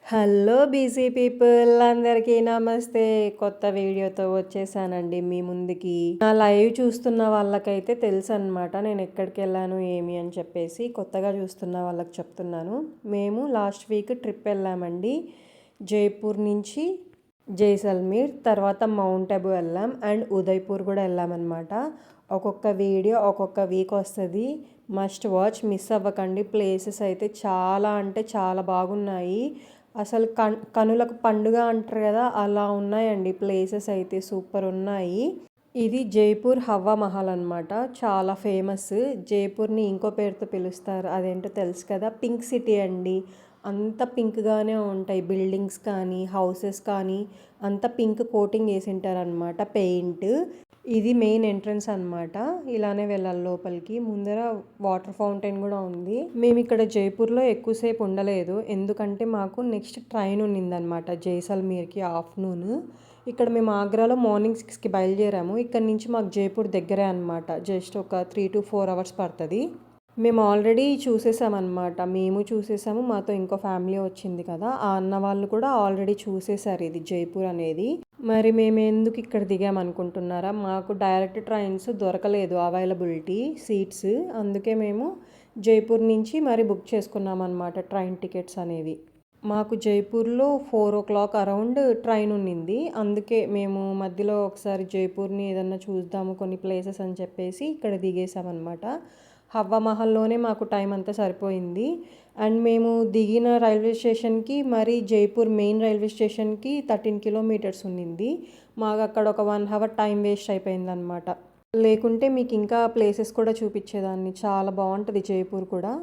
Hello BC people అందరికీ నమస్తే. కొత్త వీడియోతో వచ్చేసానండి మీ ముందుకి. నా లైవ్ చూస్తున్న వాళ్ళకైతే తెలుసు అనమాట నేను ఎక్కడికి వెళ్ళాను ఏమి అని చెప్పేసి. కొత్తగా చూస్తున్న వాళ్ళకి చెప్తున్నాను. మేము లాస్ట్ వీక్ ట్రిప్ వెళ్ళామండి. జైపూర్ నుంచి జైసల్మీర్, తర్వాత మౌంట్ అబూ వెళ్ళాం అండ్ ఉదయ్పూర్ కూడా వెళ్ళామన్నమాట. ఒక్కొక్క వీడియో ఒక్కొక్క వీక్ వస్తుంది. మస్ట్ వాచ్, మిస్ అవ్వకండి. ప్లేసెస్ అయితే చాలా అంటే చాలా బాగున్నాయి. అసలు కనులకు పండుగ అంటారు కదా, అలా ఉన్నాయండి ప్లేసెస్ అయితే. సూపర్ ఉన్నాయి. ఇది జైపూర్ హవ్వా మహల్ అనమాట. చాలా ఫేమస్. జైపూర్ని ఇంకో పేరుతో పిలుస్తారు, అదేంటో తెలుసు కదా, పింక్ సిటీ అండి. అంత పింక్గానే ఉంటాయి బిల్డింగ్స్ కానీ హౌసెస్ కానీ. అంత పింక్ కోటింగ్ వేసి ఉంటారనమాట, పెయింట్. ఇది మెయిన్ ఎంట్రన్స్ అనమాట. ఇలానే వెళ్ళాలి లోపలికి. ముందర వాటర్ ఫౌంటైన్ కూడా ఉంది. మేము ఇక్కడ జైపూర్లో ఎక్కువసేపు ఉండలేదు, ఎందుకంటే మాకు నెక్స్ట్ ట్రైన్ ఉన్నిందనమాట జైసల్మీర్కి ఆఫ్టర్నూన్. ఇక్కడ మేము ఆగ్రాలో మార్నింగ్ 6కి బయలుదేరాము. ఇక్కడ నుంచి మాకు జైపూర్ దగ్గరే అనమాట. జస్ట్ ఒక 3 to 4 hours పడుతుంది. మేము ఆల్రెడీ చూసేసామన్నమాట. మేము చూసేసాము, మాతో ఇంకో ఫ్యామిలీ వచ్చింది కదా, ఆ అన్న వాళ్ళు కూడా ఆల్రెడీ చూసేసారు ఇది జైపూర్ అనేది. మరి మేము ఎందుకు ఇక్కడ దిగామనుకుంటున్నారా? మాకు డైరెక్ట్ ట్రైన్స్ దొరకలేదు, అవైలబిలిటీ సీట్స్. అందుకే మేము జైపూర్ నుంచి మరి బుక్ చేసుకున్నాం అనమాట ట్రైన్ టికెట్స్ అనేవి. మాకు జైపూర్లో 4 o'clock అరౌండ్ ట్రైన్ ఉన్నింది. అందుకే మేము మధ్యలో ఒకసారి జైపూర్ని ఏదన్నా చూద్దాము కొన్ని ప్లేసెస్ అని చెప్పేసి ఇక్కడ దిగేసామన్నమాట. హవ్వా మహల్లోనే మాకు టైం అంతా సరిపోయింది. అండ్ మేము దిగిన రైల్వే స్టేషన్కి మరి జైపూర్ మెయిన్ రైల్వే స్టేషన్కి 13 kilometers ఉన్నింది. మాకు అక్కడ ఒక 1 hour టైం వేస్ట్ అయిపోయిందనమాట. లేకుంటే మీకు ఇంకా ప్లేసెస్ కూడా చూపించేదాన్ని. చాలా బాగుంటుంది జైపూర్ కూడా.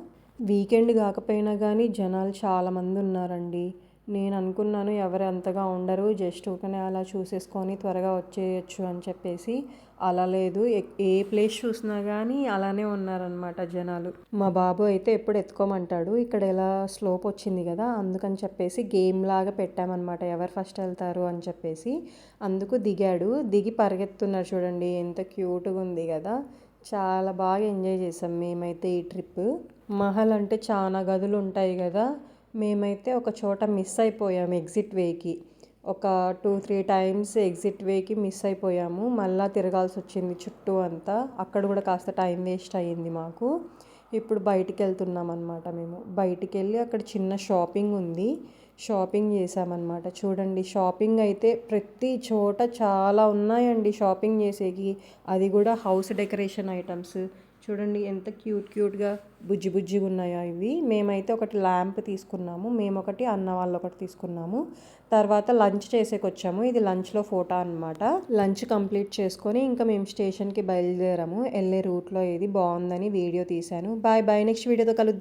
వీకెండ్ కాకపోయినా కానీ జనాలు చాలామంది ఉన్నారండి. నేను అనుకున్నాను ఎవరు అంతగా ఉండరు, జస్ట్ ఊరికనే అలా చూసేసుకొని త్వరగా వచ్చేయచ్చు అని చెప్పేసి. అలా లేదు, ఏ ప్లేస్ చూసినా కానీ అలానే ఉన్నారనమాట జనాలు. మా బాబు అయితే ఎప్పుడు ఎత్తుకోమంటాడు. ఇక్కడ ఎలా స్లోప్ వచ్చింది కదా, అందుకని చెప్పేసి గేమ్ లాగా పెట్టామన్నమాట, ఎవరు ఫస్ట్ వెళ్తారు అని చెప్పేసి. అందుకు దిగాడు. దిగి పరిగెత్తున్నారు చూడండి, ఎంత క్యూట్గా ఉంది కదా. చాలా బాగా ఎంజాయ్ చేసాం మేమైతే ఈ ట్రిప్. మహల్ అంటే చాలా గదులు ఉంటాయి కదా, మేమైతే ఒక చోట మిస్ అయిపోయాము ఎగ్జిట్ వేకి. ఒక 2-3 times ఎగ్జిట్ వేకి మిస్ అయిపోయాము. మళ్ళీ తిరగాల్సి వచ్చింది చుట్టూ అంతా. అక్కడ కూడా కాస్త టైం వేస్ట్ అయ్యింది మాకు. ఇప్పుడు బయటికి వెళ్తున్నాం అనమాట. మేము బయటికి వెళ్ళి అక్కడ చిన్న షాపింగ్ ఉంది, షాపింగ్ చేసామన్నమాట. చూడండి, షాపింగ్ అయితే ప్రతి చోట చాలా ఉన్నాయండి షాపింగ్ చేసేకి. అది కూడా హౌస్ డెకరేషన్ ఐటమ్స్. చూడండి ఎంత క్యూట్గా బుజ్జిగా ఉన్నాయో ఇవి. మేమైతే ఒకటి ల్యాంప్ తీసుకున్నాము, మేము ఒకటి, అన్న వాళ్ళు ఒకటి తీసుకున్నాము. తర్వాత లంచ్ చేసేకి వచ్చాము. ఇది లంచ్లో ఫోటో అనమాట. లంచ్ కంప్లీట్ చేసుకొని ఇంకా మేము స్టేషన్కి బయలుదేరాము. వెళ్ళే రూట్లో ఇది బాగుందని వీడియో తీశాను. బాయ్ బాయ్, నెక్స్ట్ వీడియోతో కలుద్దాం.